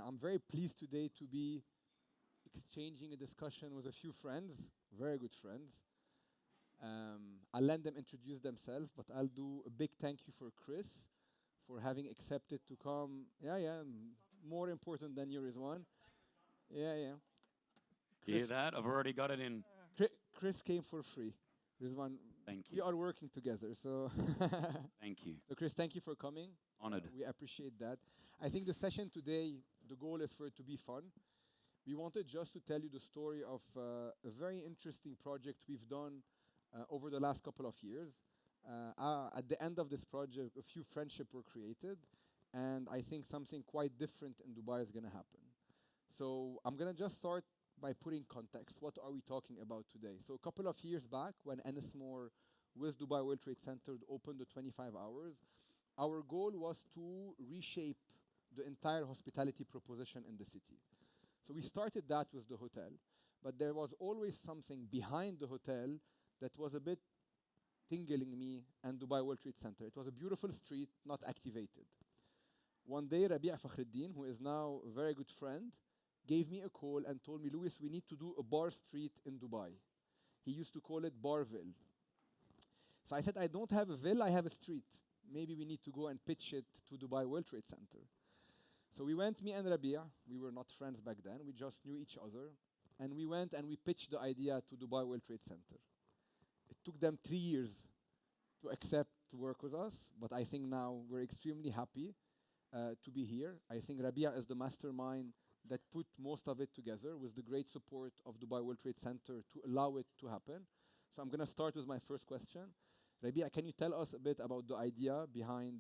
I'm very pleased today to be exchanging a discussion with a few friends, very good friends. I'll let them introduce themselves, but I'll do a big thank you for Chris for having accepted to come. Yeah, yeah, more important than you is one. Yeah, yeah. You hear Chris, that? I've already got it in. Chris came for free. Rizwan, Thank we you. are working together, so. Thank you. So, Chris, thank you for coming. Honored. We appreciate that. I think the session today, the goal is for it to be fun. We wanted just to tell you the story of a very interesting project we've done over the last couple of years. At the end of this project, a few friendships were created, and I think something quite different in Dubai is going to happen. So I'm going to just start by putting context. What are we talking about today? So a couple of years back, when Ennismore with Dubai World Trade Center opened the 25 hours, our goal was to reshape the entire hospitality proposition in the city. So we started that with the hotel, but there was always something behind the hotel that was a bit tingling me and Dubai World Trade Center. It was a beautiful street, not activated. One day, Rabia Fakhreddin, who is now a very good friend, gave me a call and told me, Louis, we need to do a bar street in Dubai. He used to call it Barville. So I said, I don't have a villa, I have a street. Maybe we need to go and pitch it to Dubai World Trade Center. So we went, me and Rabia, we were not friends back then, we just knew each other. And we went and we pitched the idea to Dubai World Trade Center. It took them 3 years to accept to work with us, but I think now we're extremely happy to be here. I think Rabia is the mastermind that put most of it together with the great support of Dubai World Trade Center to allow it to happen. So I'm going to start with my first question. Rabia, can you tell us a bit about the idea behind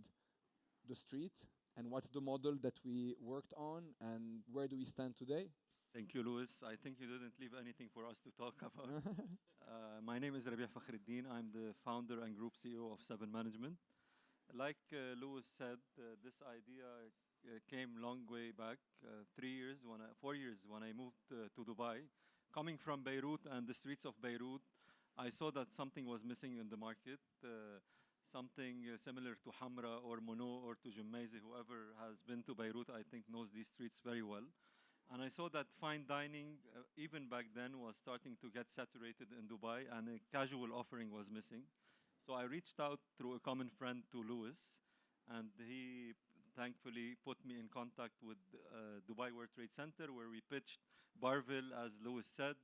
the street and what's the model that we worked on and where do we stand today? Thank you, Louis. I think you didn't leave anything for us to talk about. My name is Rabia Fakhreddin. I'm the founder and group CEO of Seven Management. Like Louis said, this idea came long way back, 4 years when I moved to Dubai. Coming from Beirut and the streets of Beirut, I saw that something was missing in the market, something similar to Hamra or Mono or to Jummaizi. Whoever has been to Beirut, I think, knows these streets very well. And I saw that fine dining, even back then, was starting to get saturated in Dubai, and a casual offering was missing. So I reached out through a common friend to Louis, and he thankfully put me in contact with Dubai World Trade Center, where we pitched Barville, as Louis said,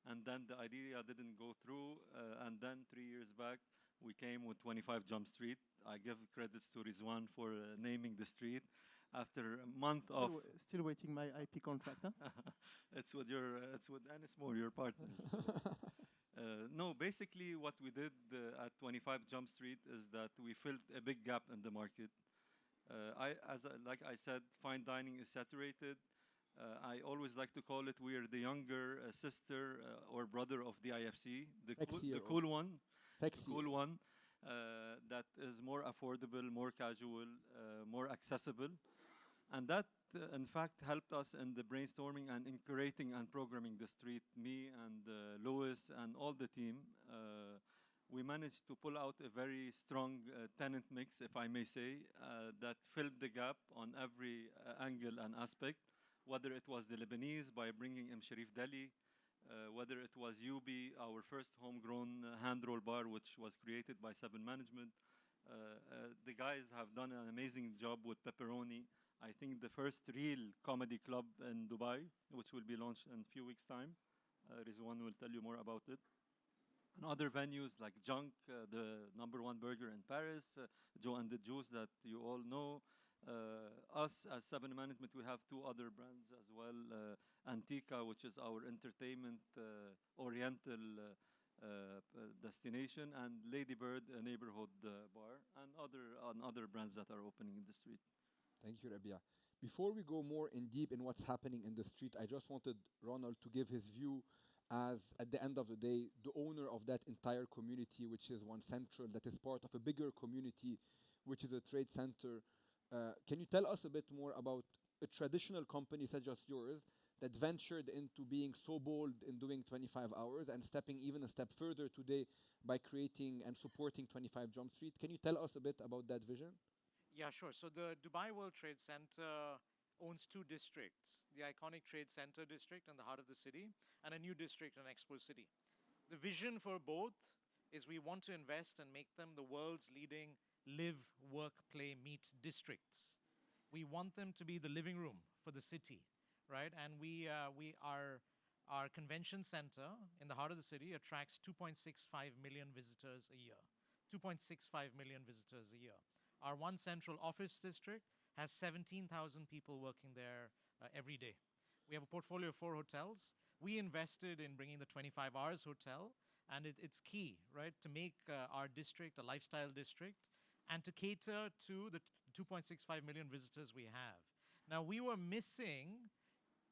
and then the idea didn't go through. And then 3 years back, we came with 25 Jump Street. I give credits to Rizwan for naming the street. After a month of still waiting my IP contract, huh? it's with Ennismore, your partners. No, basically what we did at 25 Jump Street is that we filled a big gap in the market. Like I said, fine dining is saturated. I always like to call it we are the younger sister or brother of the IFC, the cool one, that is more affordable, more casual, more accessible. And that, in fact, helped us in the brainstorming and in curating and programming the street. Me and Louis and all the team, we managed to pull out a very strong tenant mix, if I may say, that filled the gap on every angle and aspect, whether it was the Lebanese by bringing Sharif Deli, whether it was Yubi, our first homegrown hand-roll bar, which was created by Seven Management. The guys have done an amazing job with Pepperoni. I think the first real comedy club in Dubai, which will be launched in a few weeks' time. Rizwan will tell you more about it. And other venues like Junk, the #1 burger in Paris, Joe and the Juice that you all know. Us as Seven Management, we have 2 other brands as well. Antica, which is our entertainment oriental destination, and Ladybird, a neighborhood bar, and other brands that are opening in the street. Thank you, Rabia. Before we go more in deep in what's happening in the street, I just wanted Ronald to give his view as, at the end of the day, the owner of that entire community, which is One Central, that is part of a bigger community, which is a trade center. Can you tell us a bit more about a traditional company such as yours that ventured into being so bold in doing 25 hours and stepping even a step further today by creating and supporting 25 Jump Street? Can you tell us a bit about that vision? Yeah, sure. So the Dubai World Trade Center owns two districts, the iconic Trade Center district in the heart of the city and a new district in Expo City. The vision for both is we want to invest and make them the world's leading live, work, play, meet districts. We want them to be the living room for the city, right? And our convention center in the heart of the city attracts 2.65 million visitors a year. 2.65 million visitors a year. Our one central office district has 17,000 people working there every day. We have a portfolio of 4 hotels. We invested in bringing the 25 Hours Hotel, and it's key, right, to make our district a lifestyle district and to cater to the 2.65 million visitors we have. Now, we were missing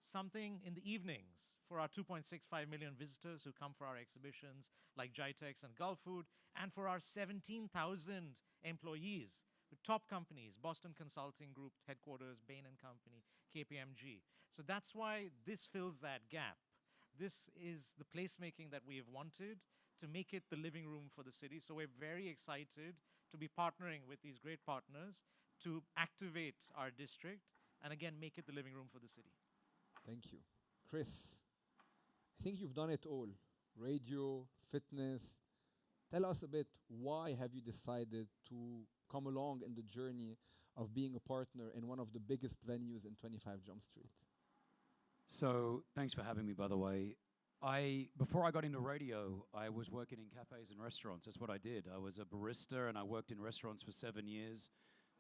something in the evenings for our 2.65 million visitors who come for our exhibitions like GITEX and Gulf Food, and for our 17,000 employees with top companies, Boston Consulting Group headquarters, Bain & Company, KPMG. So that's why this fills that gap. This is the placemaking that we have wanted to make it the living room for the city. So we're very excited to be partnering with these great partners to activate our district and again, make it the living room for the city. Thank you. Chris, I think you've done it all. Radio, fitness. Tell us a bit, why have you decided to come along in the journey of being a partner in one of the biggest venues in 25 Jump Street? So thanks for having me, by the way. Before I got into radio, I was working in cafes and restaurants. That's what I did. I was a barista and I worked in restaurants for 7 years.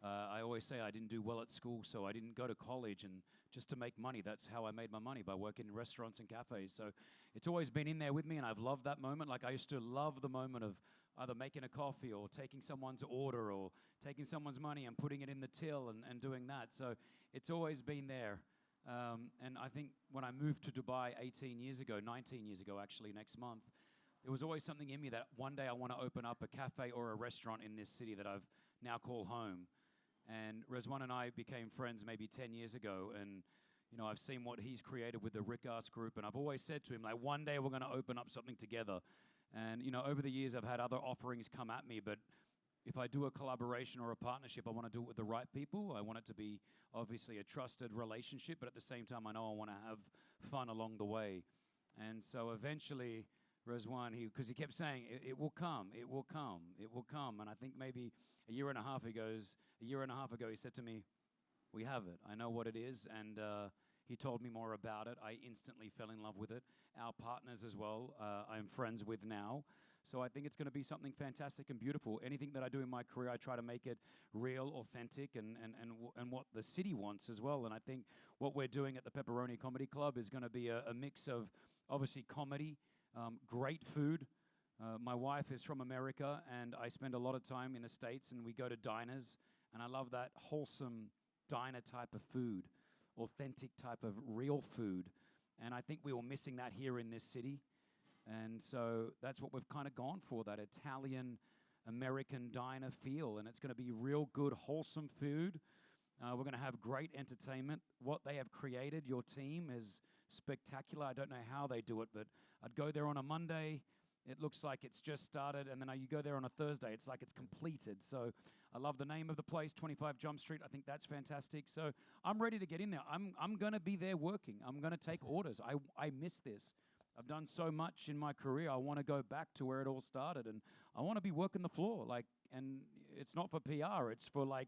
I always say I didn't do well at school, so I didn't go to college, and just to make money, that's how I made my money, by working in restaurants and cafes. So it's always been in there with me, and I've loved that moment. Like, I used to love the moment of either making a coffee or taking someone's order or taking someone's money and putting it in the till and doing that. So it's always been there. And I think when I moved to Dubai 19 years ago actually, next month, there was always something in me that one day I want to open up a cafe or a restaurant in this city that I've now call home. And Rezwan and I became friends maybe 10 years ago, and you know, I've seen what he's created with the Rick Arts Group, and I've always said to him, like, one day we're going to open up something together. And you know, over the years I've had other offerings come at me, but if I do a collaboration or a partnership, I want to do it with the right people. I want it to be obviously a trusted relationship, but at the same time I know I want to have fun along the way. And so eventually Rezwan, because he kept saying, it will come, it will come, it will come. And I think maybe a year and a half ago, he said to me, we have it. I know what it is. And he told me more about it. I instantly fell in love with it. Our partners as well, I'm friends with now. So I think it's going to be something fantastic and beautiful. Anything that I do in my career, I try to make it real, authentic, and what the city wants as well. And I think what we're doing at the Pepperoni Comedy Club is going to be a mix of, obviously, comedy, great food. My wife is from America, and I spend a lot of time in the States, and we go to diners, and I love that wholesome diner type of food, authentic type of real food. And I think we were missing that here in this city. And so that's what we've kind of gone for, that Italian American diner feel. And it's going to be real good, wholesome food. We're going to have great entertainment. What they have created, your team, is spectacular. I don't know how they do it, but I'd go there on a Monday. It looks like it's just started. And then you go there on a Thursday. It's like it's completed. So I love the name of the place, 25 Jump Street. I think that's fantastic. So I'm ready to get in there. I'm going to be there working. I'm going to take orders. I miss this. I've done so much in my career. I want to go back to where it all started, and I want to be working the floor. Like, and it's not for PR. It's for like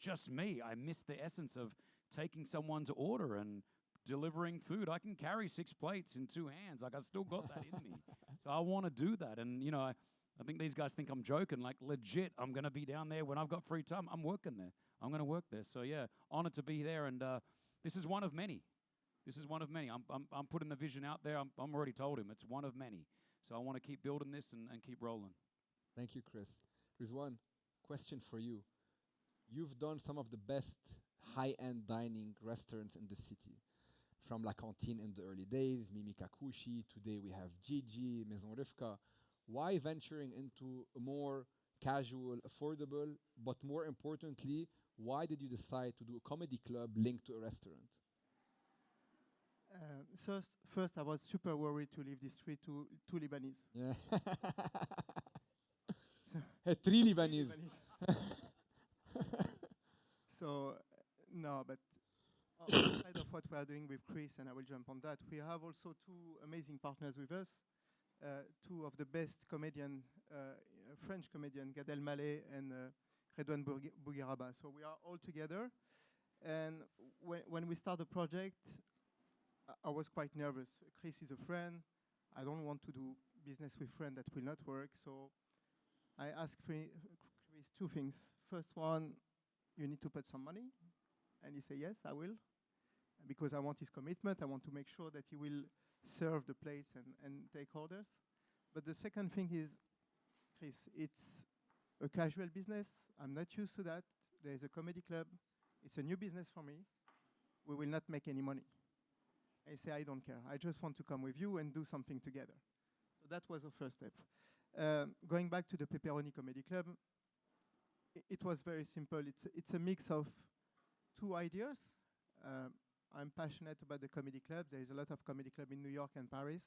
just me. I miss the essence of taking someone's order and delivering food. I can carry 6 plates in 2 hands. Like, I still got that in me. So I want to do that. And you know, I think these guys think I'm joking. Like, legit, I'm going to be down there when I've got free time. I'm working there. I'm going to work there. So yeah, honored to be there. And this is one of many. This is one of many. I'm putting the vision out there. I'm already told him it's one of many. So I want to keep building this and keep rolling. Thank you, Chris. Rizwan, question for you. You've done some of the best high-end dining restaurants in the city. From La Cantine in the early days, Mimi Kakushi, today we have Gigi, Maison Rivka. Why venturing into a more casual, affordable, but more importantly, why did you decide to do a comedy club linked to a restaurant? First, I was super worried to leave this street to two Lebanese. Yeah. Hey, 3 Lebanese. So, no, but Outside of what we are doing with Chris, and I will jump on that, we have also two amazing partners with us, two of the best comedian, French comedian, Gad Elmaleh and Redouane Bougueraba. So we are all together. And when we start the project, I was quite nervous. Chris is a friend. I don't want to do business with friends that will not work. So I asked Chris two things. First one, you need to put some money. And he said, yes, I will. Because I want his commitment. I want to make sure that he will serve the place and take orders. But the second thing is, Chris, it's a casual business. I'm not used to that. There is a comedy club. It's a new business for me. We will not make any money. I say, I don't care. I just want to come with you and do something together. So that was the first step. Going back to the Pepperoni Comedy Club, it was very simple. It's a mix of two ideas. I'm passionate about the comedy club. There is a lot of comedy club in New York and Paris.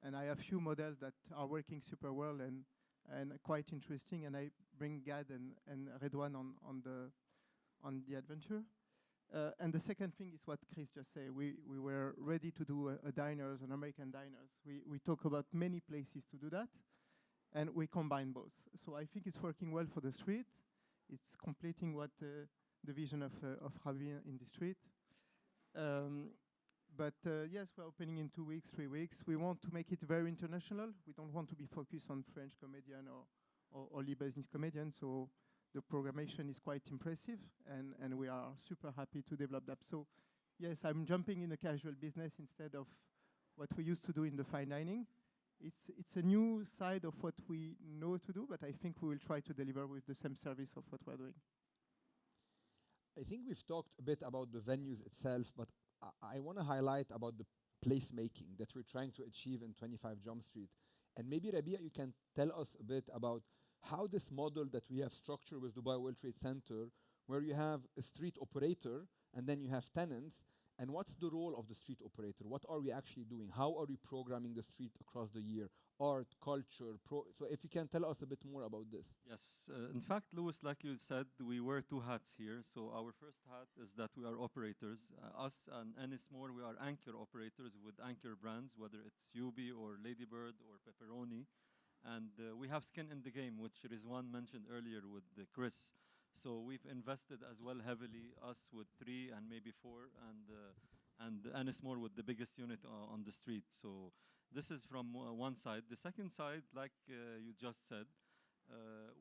And I have few models that are working super well and quite interesting. And I bring Gad and Redouane on the adventure. And the second thing is what Chris just said. We were ready to do a diners, an American diners. We talk about many places to do that. And we combine both. So I think it's working well for the street. It's completing what the vision of Ravi in the street. Yes, we're opening in 2 weeks, 3 weeks. We want to make it very international. We don't want to be focused on French comedian or Lebanese comedian. So the programmation is quite impressive, and we are super happy to develop that. So yes, I'm jumping in a casual business instead of what we used to do in the fine dining. It's a new side of what we know to do, but I think we will try to deliver with the same service of what we're doing. I think we've talked a bit about the venues itself, but I want to highlight about the placemaking that we're trying to achieve in 25 Jump Street. And maybe, Rabia, you can tell us a bit about how this model that we have structured with Dubai World Trade Center, where you have a street operator and then you have tenants, and what's the role of the street operator? What are we actually doing? How are we programming the street across the year? Art, culture, so if you can tell us a bit more about this. Yes, in fact, Louis, like you said, we wear two hats here. So our first hat is that we are operators. Us and Ennismore, we are anchor operators with anchor brands, whether it's Yubi or Ladybird or Pepperoni. And we have skin in the game, which Rizwan mentioned earlier with Chris. So we've invested as well heavily, us with 3 and maybe 4, and Ennismore with the biggest unit on the street. So this is from one side. The second side, like you just said,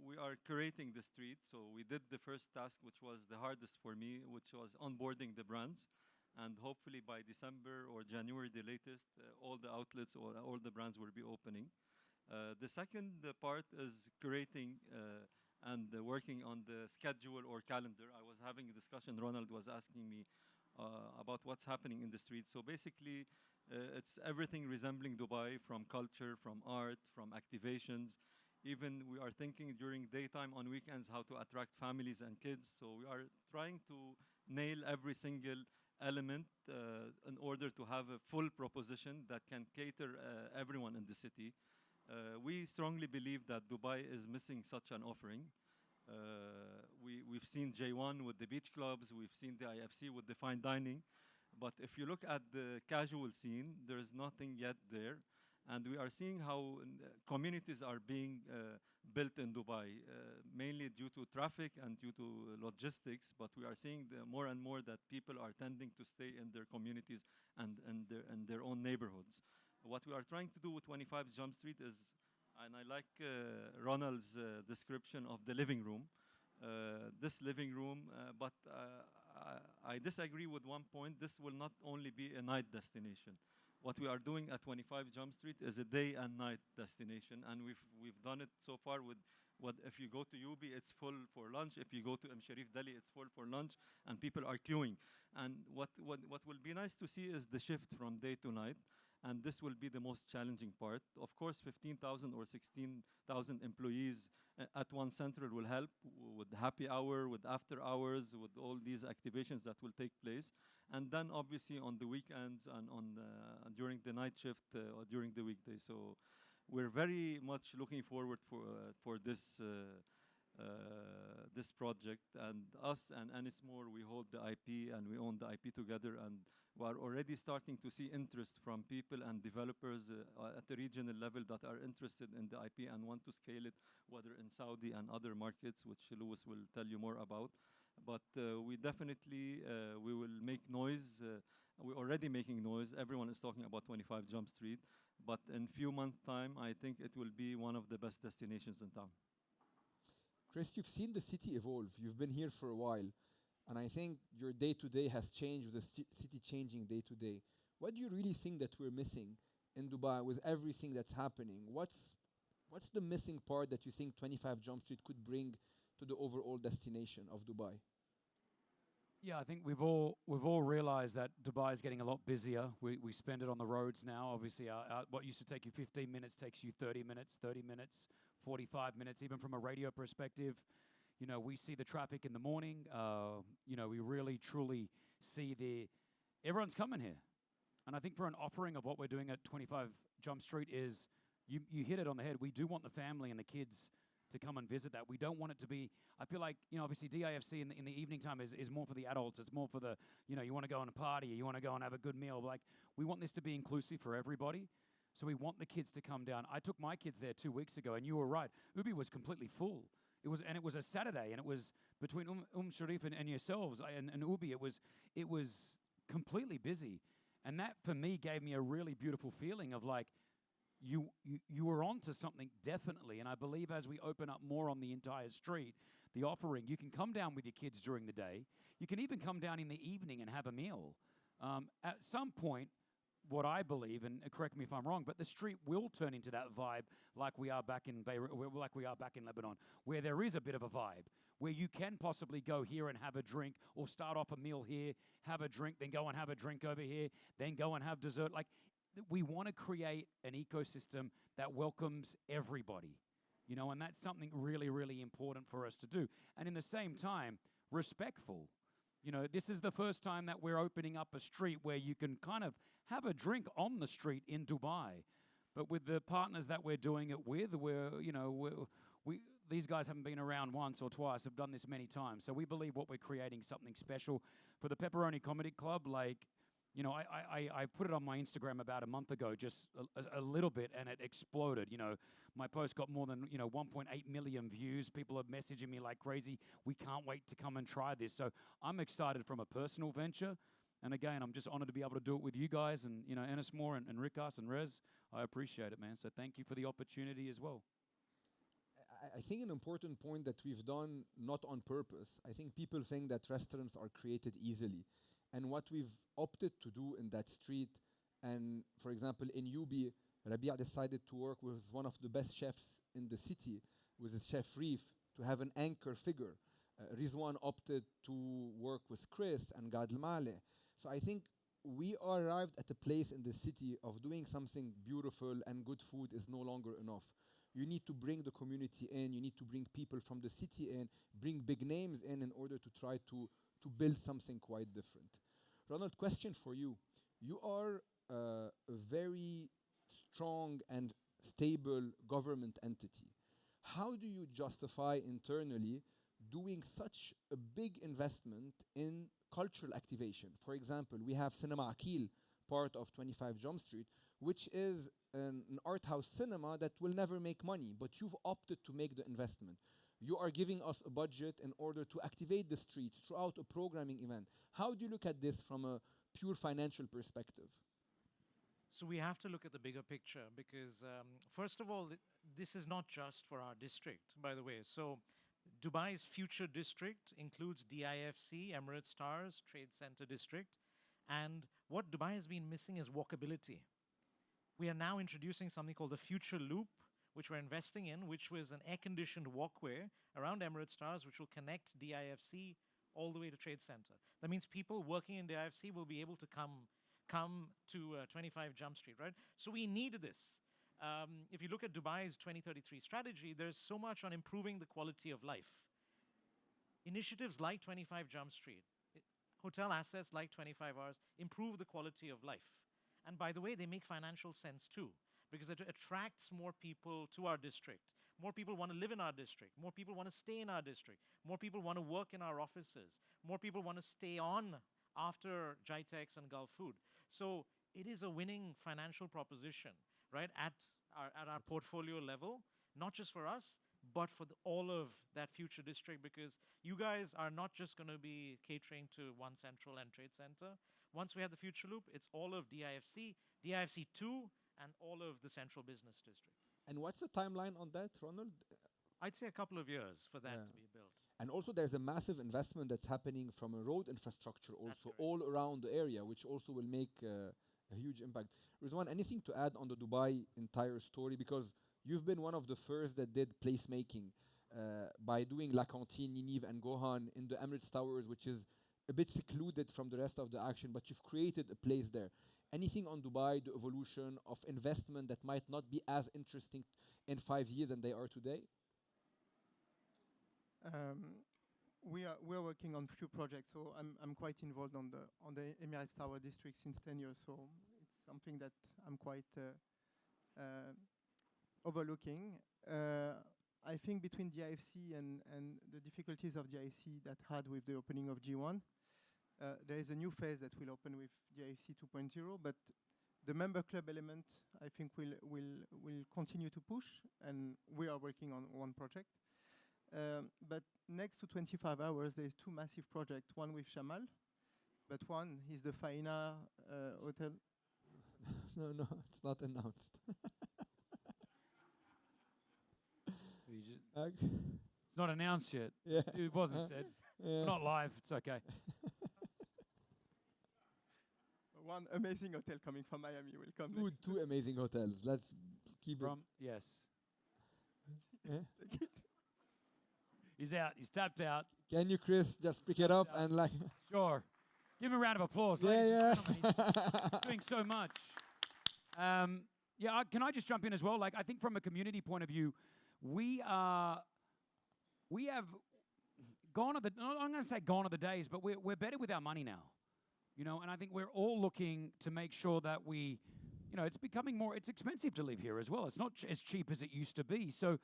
we are curating the street. So we did the first task, which was the hardest for me, which was onboarding the brands. And hopefully by December or January, the latest, all the outlets or all the brands will be opening. The second part is curating and working on the schedule or calendar. I was having a discussion, Ronald was asking me about what's happening in the street. So basically, it's everything resembling Dubai, from culture, from art, from activations. Even we are thinking during daytime, on weekends, how to attract families and kids. So we are trying to nail every single element in order to have a full proposition that can cater everyone in the city. We strongly believe that Dubai is missing such an offering. We've seen J1 with the beach clubs, we've seen the IFC with the fine dining, but if you look at the casual scene, there's nothing yet there. And we are seeing how communities are being built in Dubai, mainly due to traffic and due to logistics, but we are seeing more and more that people are tending to stay in their communities and their own neighborhoods. What we are trying to do with 25 Jump Street is, and I like Ronald's description of the living room, this living room, but I disagree with one point. This will not only be a night destination. What we are doing at 25 Jump Street is a day and night destination, and we've done it so far with if you go to Yubi, it's full for lunch. If you go to Sharif Delhi, it's full for lunch, and people are queuing. And what will be nice to see is the shift from day to night. And this will be the most challenging part. Of course, 15,000 or 16,000 employees at one center will help with happy hour, with after hours, with all these activations that will take place. And then obviously on the weekends and during the night shift or during the weekday. So we're very much looking forward for this this project. And us and Anismore, we hold the IP and we own the IP together. And we are already starting to see interest from people and developers at the regional level that are interested in the IP and want to scale it, whether in Saudi and other markets, which Louis will tell you more about. But we definitely we will make noise. We're already making noise. Everyone is talking about 25 Jump Street. But in few months' time, I think it will be one of the best destinations in town. Chris, you've seen the city evolve. You've been here for a while. And I think your day-to-day has changed with the city changing day-to-day. What do you really think that we're missing in Dubai with everything that's happening? What's the missing part that you think 25 Jump Street could bring to the overall destination of Dubai? Yeah, I think we've all realized that Dubai is getting a lot busier. We spend it on the roads now. Obviously, what used to take you 15 minutes takes you 30 minutes, 45 minutes, even from a radio perspective. You know, we see the traffic in the morning. You know, we really, truly see everyone's coming here. And I think for an offering of what we're doing at 25 Jump Street is, you hit it on the head. We do want the family and the kids to come and visit that. We don't want it to be, I feel like, you know, obviously DIFC in the evening time is more for the adults. It's more for the, you know, you want to go on a party, you want to go and have a good meal. Like, we want this to be inclusive for everybody. So we want the kids to come down. I took my kids there 2 weeks ago, and you were right. Ubi was completely full. It was a Saturday, and it was between Sharif and yourselves and Ubi. It was completely busy, and that for me gave me a really beautiful feeling of like you were onto something definitely. And I believe as we open up more on the entire street, the offering, you can come down with your kids during the day. You can even come down in the evening and have a meal. At some point, what I believe, and correct me if I'm wrong, but the street will turn into that vibe like we are back in Beirut, like we are back in Lebanon, where there is a bit of a vibe, where you can possibly go here and have a drink, or start off a meal here, have a drink, then go and have a drink over here, then go and have dessert. Like, we want to create an ecosystem that welcomes everybody, you know, and that's something really, really important for us to do. And in the same time, respectful. You know, this is the first time that we're opening up a street where you can kind of have a drink on the street in Dubai. But with the partners that we're doing it with, these guys haven't been around once or twice, have done this many times. So we believe what we're creating something special. For the Pepperoni Comedy Club, like, you know, I put it on my Instagram about a month ago, just a little bit, and it exploded. You know, my post got more than, 1.8 million views. People are messaging me like crazy. We can't wait to come and try this. So I'm excited from a personal venture. And again, I'm just honored to be able to do it with you guys and, you know, Anismore and Rikas and Rez. I appreciate it, man. So thank you for the opportunity as well. I think an important point that we've done not on purpose. I think people think that restaurants are created easily. And what we've opted to do in that street, and for example, in Ubi, Rabia decided to work with one of the best chefs in the city, with his chef Reef, to have an anchor figure. Rizwan opted to work with Chris and Gad Male. So I think we arrived at a place in the city of doing something beautiful, and good food is no longer enough. You need to bring the community in, you need to bring people from the city in, bring big names in order to try to build something quite different. Ronald, question for you. You are a very strong and stable government entity. How do you justify internally doing such a big investment in cultural activation? For example, we have Cinema Akil, part of 25 Jump Street, which is an art house cinema that will never make money, but you've opted to make the investment. You are giving us a budget in order to activate the streets throughout a programming event. How do you look at this from a pure financial perspective? So we have to look at the bigger picture because, first of all, this is not just for our district, by the way. So Dubai's future district includes DIFC, Emirates Towers, Trade Center District. And what Dubai has been missing is walkability. We are now introducing something called the Future Loop, which we're investing in, which was an air-conditioned walkway around Emirates Towers, which will connect DIFC all the way to Trade Center. That means people working in DIFC will be able to come to 25 Jump Street, right? So we need this. If you look at Dubai's 2033 strategy, there's so much on improving the quality of life. Initiatives like 25 Jump Street, hotel assets like 25 Hours, improve the quality of life. And by the way, they make financial sense too, because it attracts more people to our district. More people want to live in our district. More people want to stay in our district. More people want to work in our offices. More people want to stay on after Jitex and Gulf Food. So it is a winning financial proposition, right, at our portfolio level, not just for us, but for all of that future district, because you guys are not just going to be catering to one central and trade center. Once we have the future loop, it's all of DIFC, DIFC2, and all of the central business district. And what's the timeline on that, Ronald? I'd say a couple of years for that Yeah. to be built. And also there's a massive investment that's happening from a road infrastructure also correct. all around the area, which also will make a huge impact. Rizwan, anything to add on the Dubai entire story? Because you've been one of the first that did placemaking by doing La Cantine, Ninive, and Gohan in the Emirates Towers, which is a bit secluded from the rest of the action, but you've created a place there. Anything on Dubai, the evolution of investment that might not be as interesting in 5 years than they are today? We are working on few projects, so I'm quite involved on the Emirates Tower district since 10 years. So it's something that I'm quite overlooking. I think between DIFC and the difficulties of DIFC that had with the opening of G1, there is a new phase that will open with DIFC 2.0, but the member club element, I think, will continue to push, and we are working on one project. But next to 25 hours, there's two massive projects, one with Shamal, but one is the Faina Hotel. No, it's not announced. It's not announced yet. Yeah. It wasn't said. We're not live. It's okay. One amazing hotel coming from Miami will come next. Two amazing hotels. Let's keep From yes. Yeah. He's out. He's tapped out. Can you, Chris, just pick it up and like... Sure. Give him a round of applause, Yeah, ladies yeah. and gentlemen. He's doing so much. Can I just jump in as well? Like, I think from a community point of view, we have gone are the. I'm going to say gone are the days, but we're better with our money now, you know. And I think we're all looking to make sure that we, you know, it's becoming more. It's expensive to live here as well. It's not as cheap as it used to be. So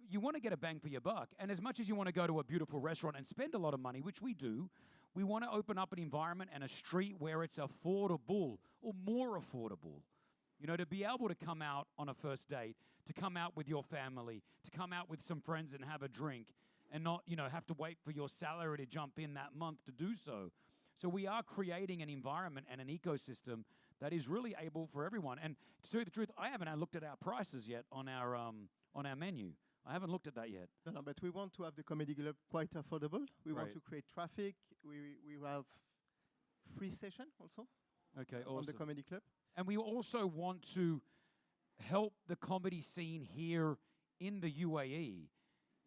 you want to get a bang for your buck. And as much as you want to go to a beautiful restaurant and spend a lot of money, which we do, we want to open up an environment and a street where it's affordable or more affordable. You know, to be able to come out on a first date, to come out with your family, to come out with some friends and have a drink and not, you know, have to wait for your salary to jump in that month to do so. So we are creating an environment and an ecosystem that is really able for everyone. And to tell you the truth, I haven't looked at our prices yet on our menu. I haven't looked at that yet. No, but we want to have the comedy club quite affordable. We want Right. to create traffic. We have free session also Okay, on the awesome. comedy club. And we also want to help the comedy scene here in the UAE.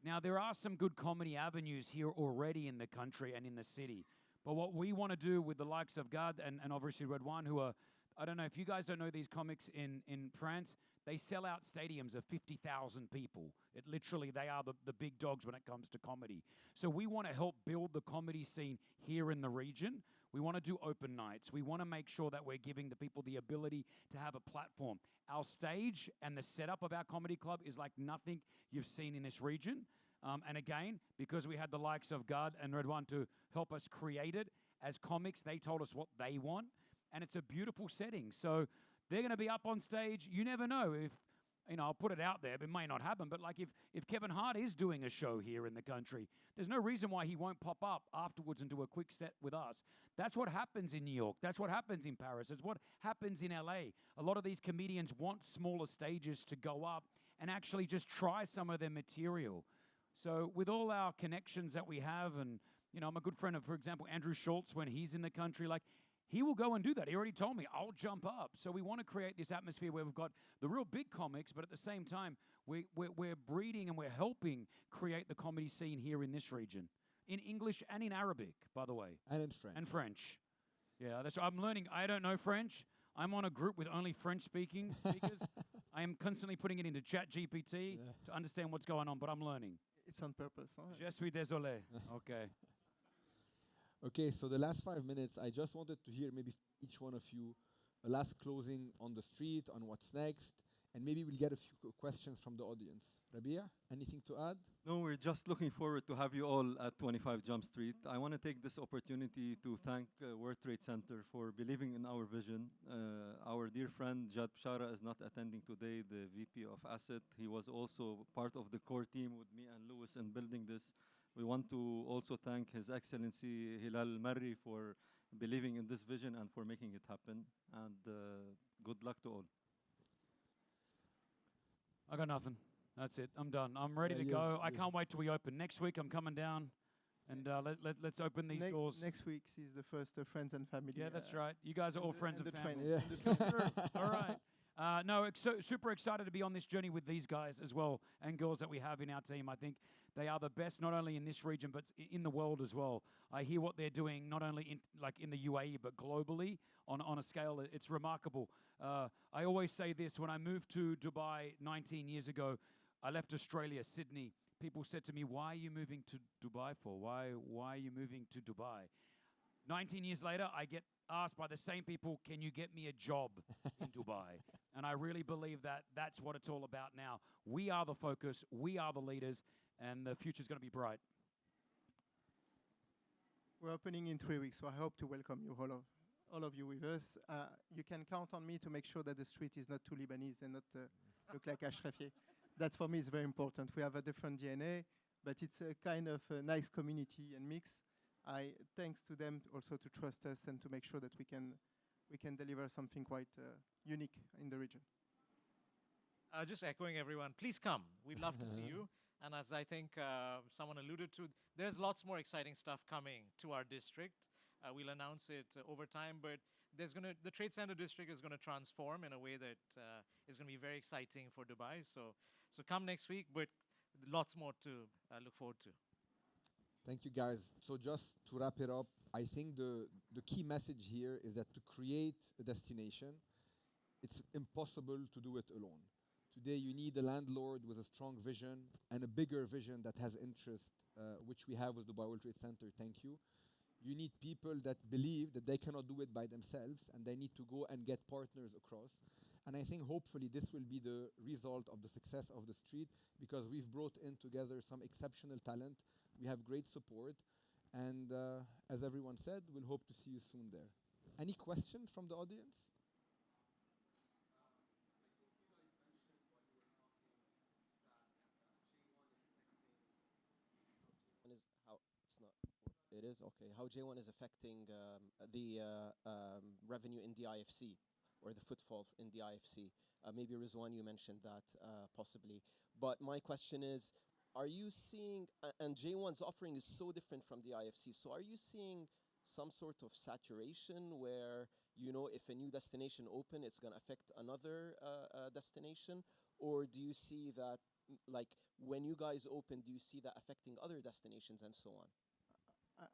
Now, there are some good comedy avenues here already in the country and in the city. But what we want to do with the likes of Gad and obviously Redouane, who are, I don't know, if you guys don't know these comics in France, they sell out stadiums of 50,000 people. It literally, they are the big dogs when it comes to comedy. So we want to help build the comedy scene here in the region. We want to do open nights. We want to make sure that we're giving the people the ability to have a platform. Our stage and the setup of our comedy club is like nothing you've seen in this region. And again, because we had the likes of Gad and Redouane to help us create it as comics, they told us what they want. And it's a beautiful setting. So they're going to be up on stage. You never know if, you know, I'll put it out there, but it may not happen. But like if Kevin Hart is doing a show here in the country, there's no reason why he won't pop up afterwards and do a quick set with us. That's what happens in New York. That's what happens in Paris. It's what happens in LA. A lot of these comedians want smaller stages to go up and actually just try some of their material. So with all our connections that we have, and, you know, I'm a good friend of, for example, Andrew Schultz, when he's in the country, like, he will go and do that. He already told me, I'll jump up. So we want to create this atmosphere where we've got the real big comics, but at the same time, we're breeding and we're helping create the comedy scene here in this region, in English and in Arabic, by the way. And in French. And French. Yeah, that's I'm learning. I don't know French. I'm on a group with only French-speaking speakers. I am constantly putting it into ChatGPT to understand what's going on, but I'm learning. It's on purpose. Huh? Je suis désolé. Okay. Okay, so the last 5 minutes, I just wanted to hear maybe each one of you a last closing on the street, on what's next, and maybe we'll get a few questions from the audience. Rabia, anything to add? No, we're just looking forward to have you all at 25 Jump Street. I want to take this opportunity to thank World Trade Center for believing in our vision. Our dear friend Jad Bshara is not attending today, the VP of Asset. He was also part of the core team with me and Louis in building this. We want to also thank His Excellency Hilal Marri for believing in this vision and for making it happen. And good luck to all. I got nothing. That's it. I'm done. I'm ready to Yeah, go. I can't wait till we open. Next week, I'm coming down, and let's open these doors. Next week is the first Friends and Family. Yeah, that's right. You guys are all friends and family. Yeah. All right. No, super excited to be on this journey with these guys as well, and girls that we have in our team. I think they are the best, not only in this region, but in the world as well. I hear what they're doing, not only in the UAE, but globally on a scale. It's remarkable. I always say this, when I moved to Dubai 19 years ago, I left Australia, Sydney. People said to me, why are you moving to Dubai for? Why are you moving to Dubai? 19 years later, I get asked by the same people, can you get me a job in Dubai? And I really believe that that's what it's all about now. We are the focus, we are the leaders, and the future's going to be bright. We're opening in 3 weeks, so I hope to welcome you, all of you with us. You can count on me to make sure that the street is not too Lebanese and not look like Ashrafieh. That for me is very important. We have a different DNA, but it's a kind of a nice community and mix. Thanks to them also to trust us and to make sure that we can deliver something quite unique in the region. Just echoing everyone, please come. We'd love to see you. And as I think someone alluded to, there's lots more exciting stuff coming to our district. We'll announce it over time, but the Trade Center district is going to transform in a way that is going to be very exciting for Dubai. So come next week, but lots more to look forward to. Thank you, guys. So just to wrap it up, I think the key message here is that to create a destination, it's impossible to do it alone. Today, you need a landlord with a strong vision and a bigger vision that has interest, which we have with Dubai World Trade Center. Thank you. You need people that believe that they cannot do it by themselves and they need to go and get partners across. And I think hopefully this will be the result of the success of the street, because we've brought in together some exceptional talent. We have great support. And as everyone said, we'll hope to see you soon there. Any questions from the audience? It is okay. How J1 is affecting the revenue in the IFC or the footfall in the IFC. Maybe Rizwan, you mentioned that possibly. But my question is, are you seeing, and J1's offering is so different from the IFC, so are you seeing some sort of saturation where, you know, if a new destination open, it's going to affect another destination? Or do you see that, like, when you guys open, do you see that affecting other destinations and so on?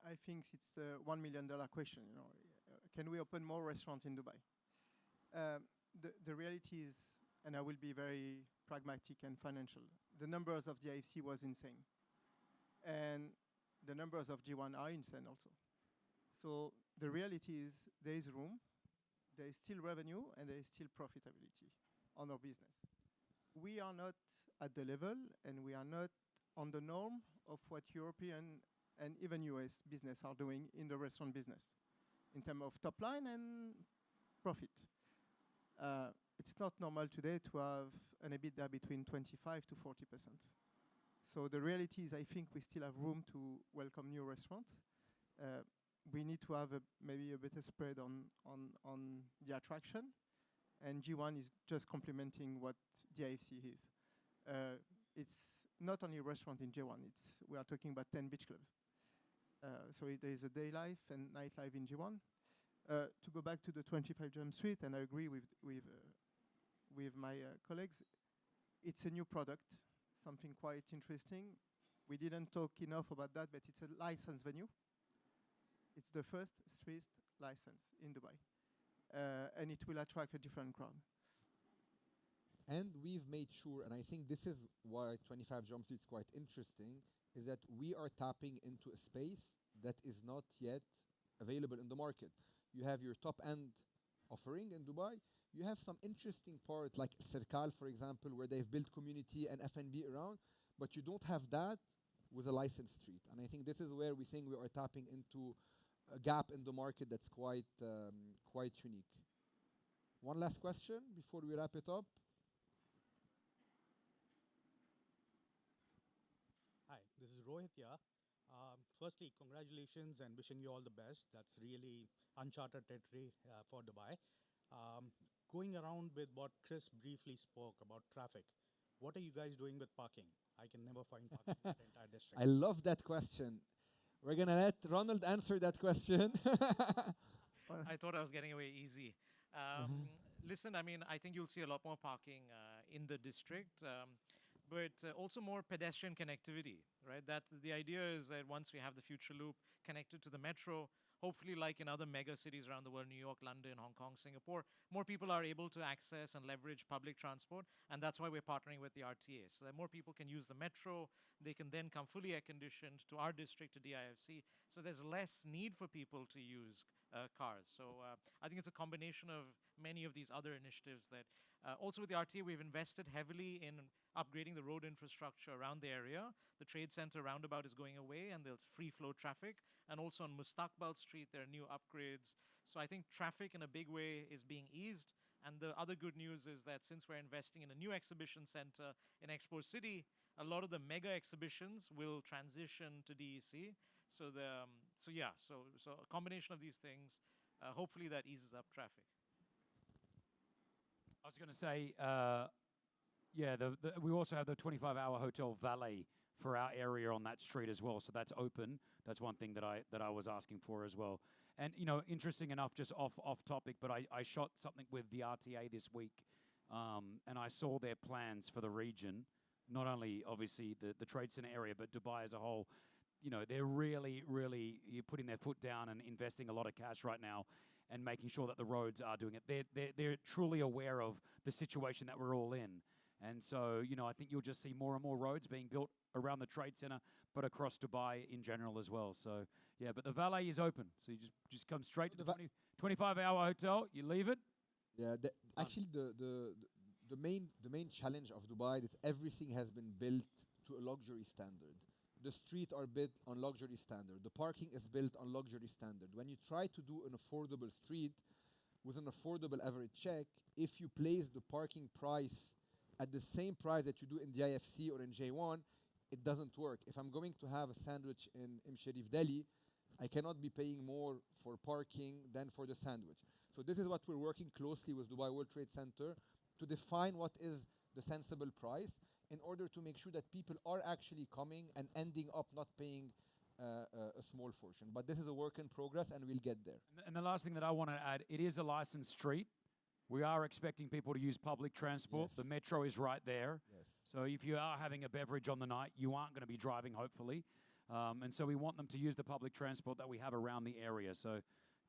I think it's a $1 million question. You know, can we open more restaurants in Dubai? The reality is, and I will be very pragmatic and financial, the numbers of the IFC was insane. And the numbers of G1 are insane also. So the reality is there is room, there is still revenue, and there is still profitability on our business. We are not at the level, and we are not on the norm of what European and even US business are doing in the restaurant business in terms of top line and profit. It's not normal today to have an EBITDA between 25 to 40%. So the reality is I think we still have room to welcome new restaurants. We need to have maybe a better spread on the attraction, and G1 is just complementing what the IFC is. It's not only a restaurant in G1, we are talking about 10 beach clubs. So there is a day life and nightlife in G1. To go back to the 25 Jump Street, and I agree with my colleagues, it's a new product, something quite interesting. We didn't talk enough about that, but it's a licensed venue. It's the first street license in Dubai, and it will attract a different crowd. And we've made sure, and I think this is why 25 Jump Street is quite interesting, is that we are tapping into a space that is not yet available in the market. You have your top-end offering in Dubai. You have some interesting part like Cercal, for example, where they've built community and F&B around, but you don't have that with a licensed street. And I think this is where we think we are tapping into a gap in the market that's quite unique. One last question before we wrap it up. Hi, this is Rohit here. Firstly, congratulations and wishing you all the best. That's really uncharted territory for Dubai. Going around with what Chris briefly spoke about traffic, what are you guys doing with parking? I can never find parking in the entire district. I love that question. We're going to let Ronald answer that question. I thought I was getting away easy. Listen, I mean, I think you'll see a lot more parking in the district, but also more pedestrian connectivity, right? That the idea is that once we have the future loop connected to the metro, hopefully like in other mega cities around the world, New York, London, Hong Kong, Singapore, more people are able to access and leverage public transport. And that's why we're partnering with the RTA, so that more people can use the metro. They can then come fully air-conditioned to our district, to DIFC. So there's less need for people to use cars. So I think it's a combination of many of these other initiatives that also with the RTA, we've invested heavily in upgrading the road infrastructure around the area. The trade center roundabout is going away and there's free flow traffic. And also on Mustaqbal Street, there are new upgrades. So I think traffic in a big way is being eased. And the other good news is that since we're investing in a new exhibition center in Expo City, a lot of the mega exhibitions will transition to DEC. So a combination of these things, hopefully that eases up traffic. I was going to say, we also have the 25-hour hotel valet for our area on that street as well. So that's open. That's one thing that I was asking for as well. And, you know, interesting enough, just off topic, but I shot something with the RTA this week, and I saw their plans for the region, not only, obviously, the trade center area, but Dubai as a whole. You know, they're really, really putting their foot down and investing a lot of cash right now and making sure that the roads are doing it. They're truly aware of the situation that we're all in. And so, you know, I think you'll just see more and more roads being built around the trade center, but across Dubai in general as well. So, yeah, but the valet is open. So you just come straight to the 25-hour hotel, you leave it. Yeah, actually the main challenge of Dubai is everything has been built to a luxury standard. The streets are built on luxury standard. The parking is built on luxury standard. When you try to do an affordable street with an affordable average check, if you place the parking price at the same price that you do in the IFC or in J1, it doesn't work. If I'm going to have a sandwich in Sharif Delhi, I cannot be paying more for parking than for the sandwich. So this is what we're working closely with Dubai World Trade Center to define what is the sensible price in order to make sure that people are actually coming and ending up not paying a small fortune. But this is a work in progress, and we'll get there. And the last thing that I want to add, it is a licensed street. We are expecting people to use public transport. Yes. The metro is right there. Yes. So if you are having a beverage on the night, you aren't going to be driving, hopefully. And so we want them to use the public transport that we have around the area. So,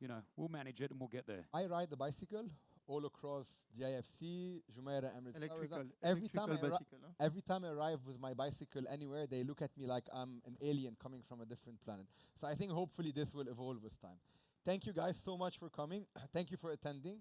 you know, we'll manage it and we'll get there. I ride the bicycle all across the IFC, Jumeirah, Emirates. Electrical bicycle. Every time I arrive with my bicycle anywhere, they look at me like I'm an alien coming from a different planet. So I think hopefully this will evolve with time. Thank you guys so much for coming. Thank you for attending.